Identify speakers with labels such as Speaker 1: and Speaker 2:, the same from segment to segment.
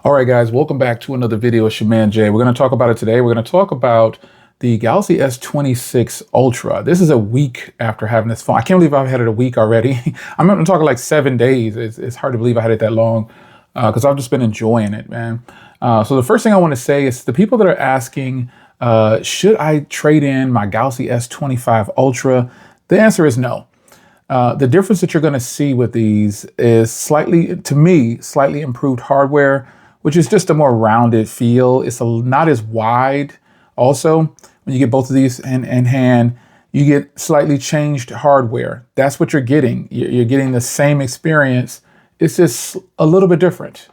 Speaker 1: All right, guys, welcome back to another video. It's your man Jay. We're going to talk about it today. We're going to talk about the Galaxy S26 Ultra. This is a week after having this phone. I can't believe I've had it a week already. I'm not talking like 7 days. It's hard to believe I had it that long because I've just been enjoying it, man. So the first thing I want to say is the people that are asking, should I trade in my Galaxy S25 Ultra? The answer is no. The difference that you're going to see with these is slightly, to me, slightly improved hardware, which is just a more rounded feel. It's not as wide. Also, when you get both of these in hand, you get slightly changed hardware. That's what you're getting. You're getting the same experience. It's just a little bit different.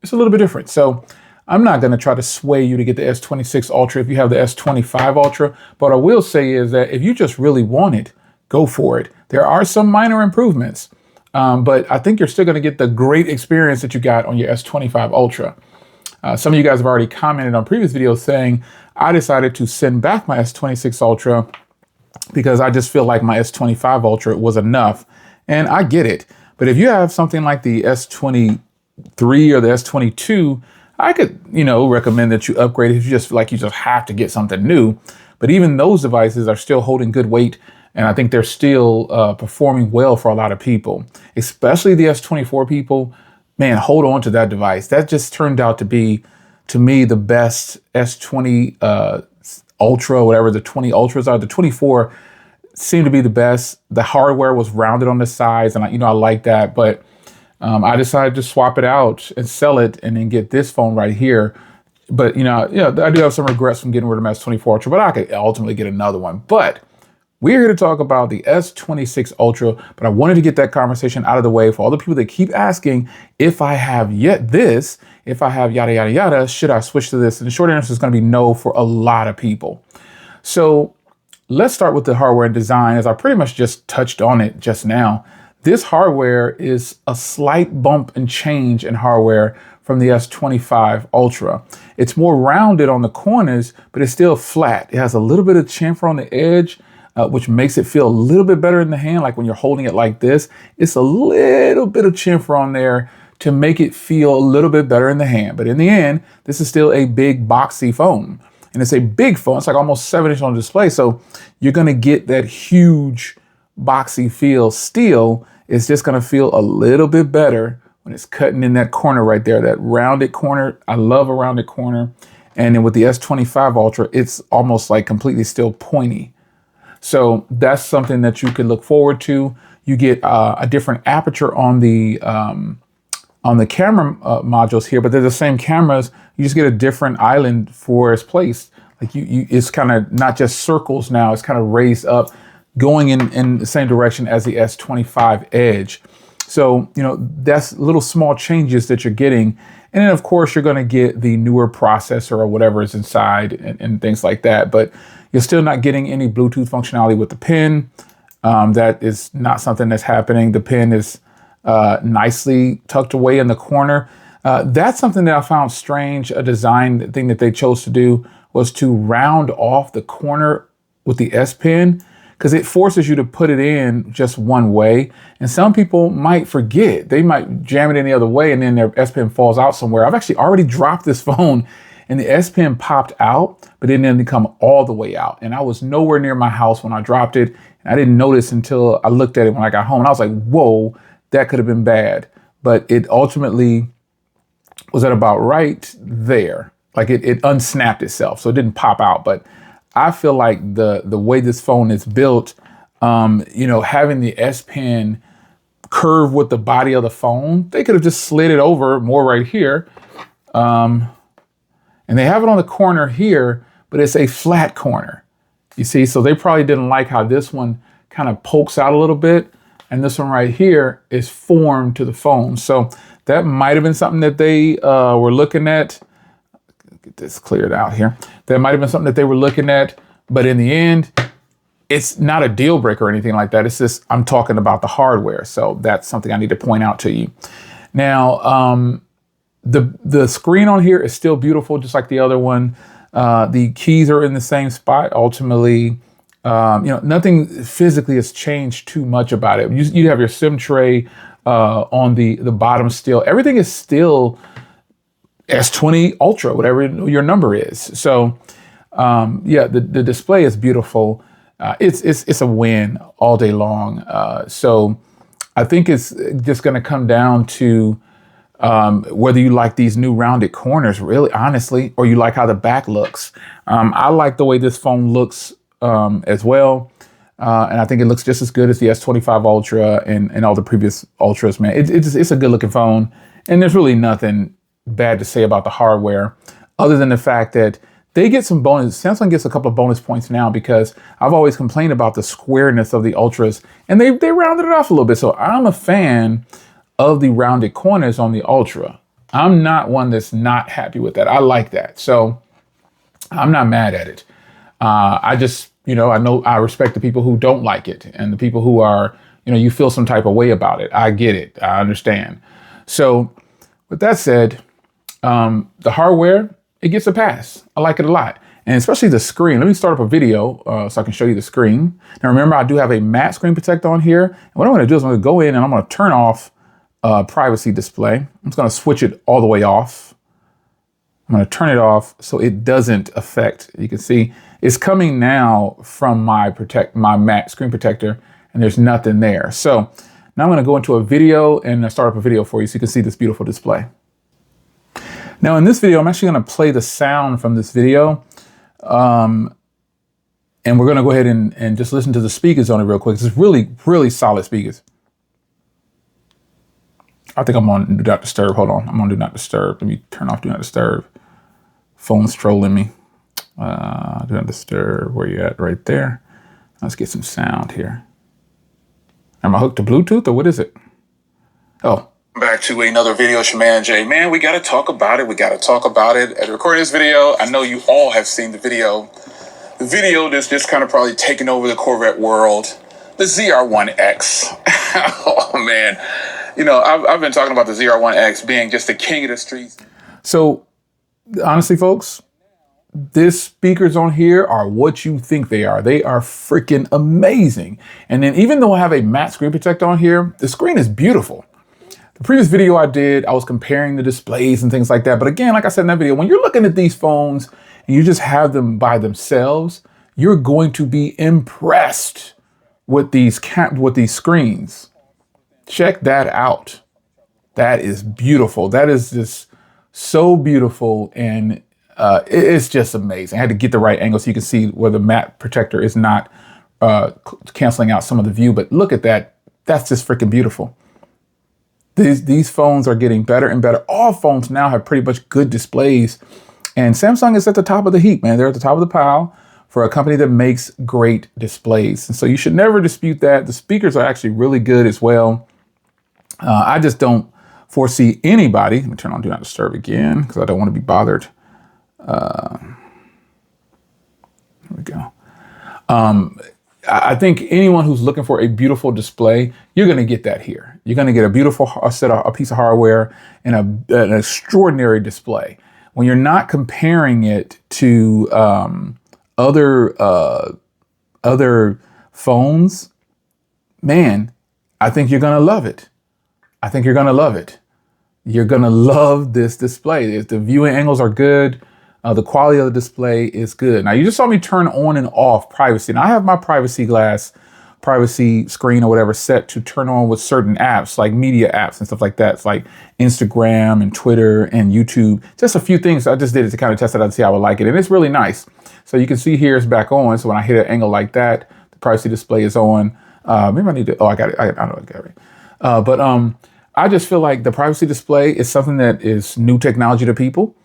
Speaker 1: It's a little bit different. So I'm not going to try to sway you to get the S26 Ultra if you have the S25 Ultra. But what I will say is that if you just really want it, go for it. There are some minor improvements. But I think you're still going to get the great experience that you got on your S25 Ultra. Some of you guys have already commented on previous videos saying, I decided to send back my S26 Ultra because I just feel like my S25 Ultra was enough. And I get it. But if you have something like the S23 or the S22, I could, recommend that you upgrade if you just feel like you just have to get something new. But even those devices are still holding good weight. And I think they're still performing well for a lot of people, especially the S24 people. Man, hold on to that device. That just turned out to be, to me, the best S20 Ultra, whatever the 20 Ultras are. The 24 seemed to be the best. The hardware was rounded on the sides, and I like that. But I decided to swap it out and sell it, and then get this phone right here. But I do have some regrets from getting rid of my S24 Ultra, but I could ultimately get another one. But we're here to talk about the S26 Ultra, but I wanted to get that conversation out of the way for all the people that keep asking, if I have if I have yada, yada, yada, should I switch to this? And the short answer is going to be no for a lot of people. So let's start with the hardware and design, as I pretty much just touched on it just now. This hardware is a slight bump and change in hardware from the S25 Ultra. It's more rounded on the corners, but it's still flat. It has a little bit of chamfer on the edge, which makes it feel a little bit better in the hand. Like when you're holding it like this, it's a little bit of chamfer on there to make it feel a little bit better in the hand. But in the end, this is still a big boxy phone. And it's a big phone. It's like almost 7 inch on display. So you're going to get that huge boxy feel still. It's just going to feel a little bit better when it's cutting in that corner right there, that rounded corner. I love a rounded corner. And then with the S25 Ultra, it's almost like completely still pointy. So that's something that you could look forward to. You get a different aperture on the camera modules here, but they're the same cameras. You just get a different island for its place. Like it's kind of not just circles now. It's kind of raised up, going in the same direction as the S25 Edge. So that's little small changes that you're getting. And then of course you're going to get the newer processor or whatever is inside and things like that. But you're still not getting any Bluetooth functionality with the pen. That is not something that's happening. The pen is nicely tucked away in the corner. That's something that I found strange. A design thing that they chose to do was to round off the corner with the S Pen, because it forces you to put it in just one way. And some people might forget. They might jam it any other way and then their S Pen falls out somewhere. I've actually already dropped this phone and the S Pen popped out, but it didn't come all the way out. And I was nowhere near my house when I dropped it. And I didn't notice until I looked at it when I got home. And I was like, whoa, that could have been bad. But it ultimately was at about right there. Like it unsnapped itself, so it didn't pop out. But I feel like the way this phone is built, having the S Pen curve with the body of the phone, they could have just slid it over more right here. And they have it on the corner here, but it's a flat corner. You see, so they probably didn't like how this one kind of pokes out a little bit. And this one right here is formed to the phone. So that might have been something that they were looking at. Get this cleared out here. That might have been something that they were looking at. But in the end, it's not a deal breaker or anything like that. It's just, I'm talking about the hardware. So that's something I need to point out to you. Now, the screen on here is still beautiful, just like the other one. The keys are in the same spot. Ultimately, nothing physically has changed too much about it. You have your SIM tray on the bottom still. Everything is still S20 Ultra, whatever your number is. So yeah, the display is beautiful. It's a win all day long. So I think it's just going to come down to whether you like these new rounded corners, really, honestly, or you like how the back looks. I like the way this phone looks as well. And I think it looks just as good as the S25 Ultra and all the previous Ultras, man. It's a good looking phone. And there's really nothing bad to say about the hardware other than the fact that they get some bonus. Samsung gets a couple of bonus points now because I've always complained about the squareness of the Ultras and they rounded it off a little bit. So I'm a fan of the rounded corners on the Ultra. I'm not one that's not happy with that. I like that. So I'm not mad at it. I just, I respect the people who don't like it and the people who are, you feel some type of way about it. I get it. I understand. So with that said, the hardware, it gets a pass. I like it a lot. And especially the screen. Let me start up a video so I can show you the screen. Now remember, I do have a matte screen protector on here. And what I'm going to do is I'm going to go in and I'm going to turn off privacy display. I'm just going to switch it all the way off. I'm going to turn it off so it doesn't affect. You can see it's coming now from my matte screen protector and there's nothing there. So now I'm going to go into a video and start up a video for you so you can see this beautiful display. Now in this video, I'm actually going to play the sound from this video. And we're going to go ahead and just listen to the speakers on it real quick. It's really, really solid speakers. I think I'm on Do Not Disturb. Hold on. I'm on Do Not Disturb. Let me turn off Do Not Disturb. Phone's trolling me. Do Not Disturb. Where you at? Right there. Let's get some sound here. Am I hooked to Bluetooth or what is it? Oh. Back to another video, it's your man Jay. Man, we got to talk about it. At recording this video, I know you all have seen the video. The video that's just kind of probably taken over the Corvette world. The ZR1X. Oh, man. I've been talking about the ZR1X being just the king of the streets. So, honestly, folks, these speakers on here are what you think they are. They are freaking amazing. And then even though I have a matte screen protector on here, the screen is beautiful. The previous video I did, I was comparing the displays and things like that. But again, like I said in that video, when you're looking at these phones and you just have them by themselves, you're going to be impressed with these screens. Check that out. That is beautiful. That is just so beautiful. And it's just amazing. I had to get the right angle so you can see where the matte protector is not canceling out some of the view. But look at that. That's just freaking beautiful. These phones are getting better and better. All phones now have pretty much good displays. And Samsung is at the top of the heap, man. They're at the top of the pile for a company that makes great displays. And so you should never dispute that. The speakers are actually really good as well. I just don't foresee anybody. Let me turn on Do Not Disturb again because I don't want to be bothered. Here we go. I think anyone who's looking for a beautiful display, you're going to get that here. You're going to get a beautiful a piece of hardware and an extraordinary display. When you're not comparing it to other phones, man, I think you're going to love it. You're going to love this display. If the viewing angles are good, the quality of the display is good. Now, you just saw me turn on and off privacy. Now, I have my privacy screen or whatever set to turn on with certain apps, like media apps and stuff like that. It's like Instagram and Twitter and YouTube. Just a few things. I just did it to kind of test it out and see how I like it. And it's really nice. So you can see here it's back on. So when I hit an angle like that, the privacy display is on. Maybe I need to, I got it. I know I got it. But I just feel like the privacy display is something that is new technology to people.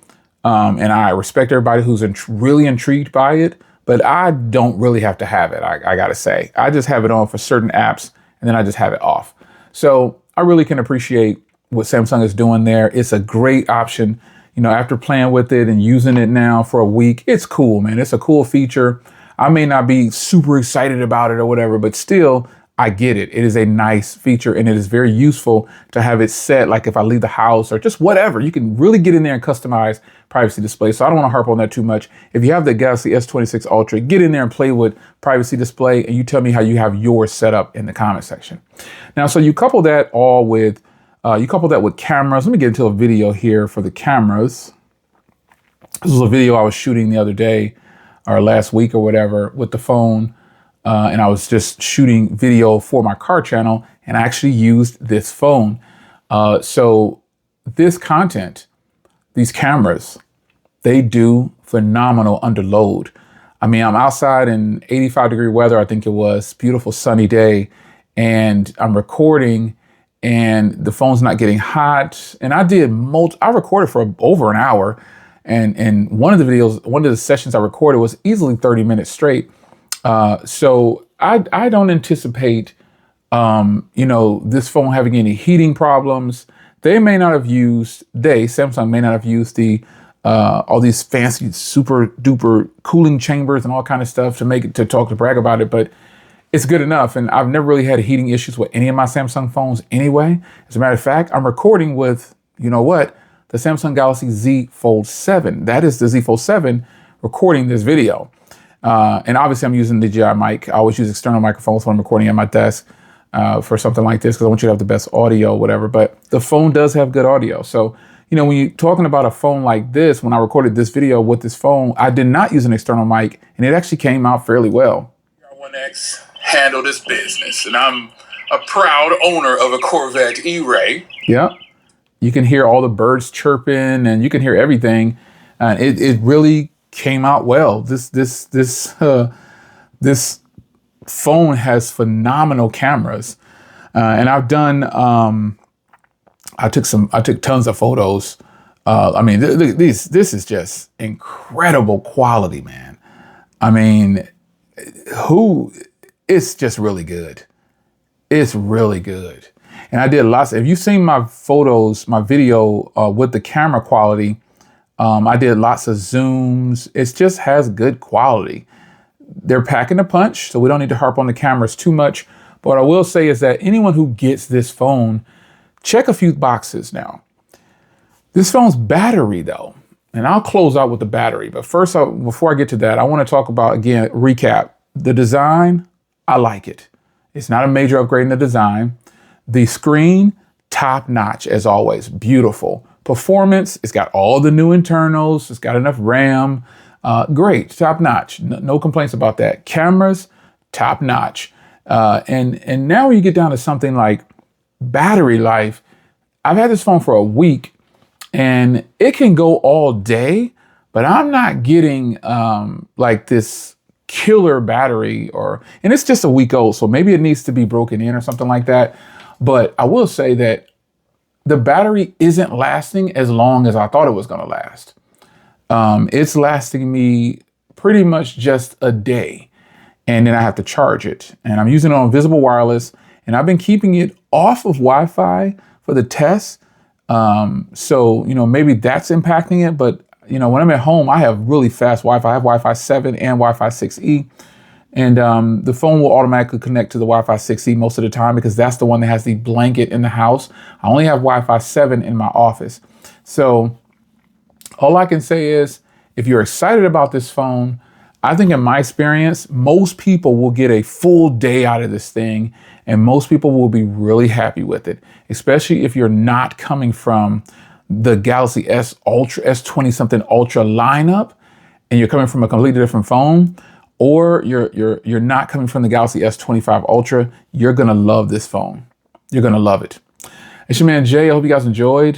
Speaker 1: And I respect everybody who's really intrigued by it, but I don't really have to have it. I got to say, I just have it on for certain apps and then I just have it off. So I really can appreciate what Samsung is doing there. It's a great option. After playing with it and using it now for a week, it's cool, man. It's a cool feature. I may not be super excited about it or whatever, but still, I get it. It is a nice feature and it is very useful to have it set. Like if I leave the house or just whatever, you can really get in there and customize privacy display. So I don't want to harp on that too much. If you have the Galaxy S26 Ultra, get in there and play with privacy display and you tell me how you have yours set up in the comment section. Now, so you couple that all with You couple that with cameras. Let me get into a video here for the cameras. This was a video I was shooting the other day or last week or whatever with the phone. And I was just shooting video for my car channel, and I actually used this phone. So this content, these cameras, they do phenomenal under load. I mean, I'm outside in 85-degree weather. I think it was beautiful sunny day, and I'm recording and the phone's not getting hot. And I recorded for over an hour. And one of the sessions I recorded was easily 30 minutes straight. So I don't anticipate, this phone having any heating problems. Samsung may not have used all these fancy super duper cooling chambers and all kind of stuff to brag about it, but it's good enough. And I've never really had heating issues with any of my Samsung phones anyway. As a matter of fact, I'm recording with, the Samsung Galaxy Z Fold 7. That is the Z Fold 7 recording this video. And obviously I'm using the DJI mic. I always use external microphones when I'm recording at my desk for something like this, because I want you to have the best audio or whatever. But the phone does have good audio. So, when you're talking about a phone like this, when I recorded this video with this phone, I did not use an external mic, and it actually came out fairly well. R1X handle this business, and I'm a proud owner of a Corvette E-Ray. Yeah. You can hear all the birds chirping, and you can hear everything. And it really came out well. This phone has phenomenal cameras, and I've done. I took tons of photos. I mean, this is just incredible quality, man. I mean, it's just really good. It's really good. And I did lots. If you've seen my photos, my video with the camera quality, I did lots of zooms. It just has good quality. They're packing a punch, so we don't need to harp on the cameras too much. But what I will say is that anyone who gets this phone, check a few boxes now. This phone's battery, though, and I'll close out with the battery. But first, before I get to that, I want to talk about, again, recap. The design, I like it. It's not a major upgrade in the design. The screen, top notch as always, beautiful. Performance, it's got all the new internals. It's got enough RAM. Great, top notch. No complaints about that. Cameras, top notch. And now when you get down to something like battery life, I've had this phone for a week and it can go all day, but I'm not getting like this killer battery and it's just a week old, so maybe it needs to be broken in or something like that. But I will say that the battery isn't lasting as long as I thought it was going to last. It's lasting me pretty much just a day, and then I have to charge it. And I'm using it on visible wireless, and I've been keeping it off of Wi-Fi for the tests. So, maybe that's impacting it. But, when I'm at home, I have really fast Wi-Fi. I have Wi-Fi 7 and Wi-Fi 6E. And the phone will automatically connect to the Wi-Fi 6E most of the time, because that's the one that has the blanket in the house. I only have Wi-Fi 7 in my office. So all I can say is, if you're excited about this phone, I think in my experience, most people will get a full day out of this thing, and most people will be really happy with it, especially if you're not coming from the Galaxy S Ultra, S20 something Ultra lineup, and you're coming from a completely different phone, or you're not coming from the Galaxy S25 Ultra. You're gonna love this phone. You're gonna love it. It's your man Jay. I hope you guys enjoyed.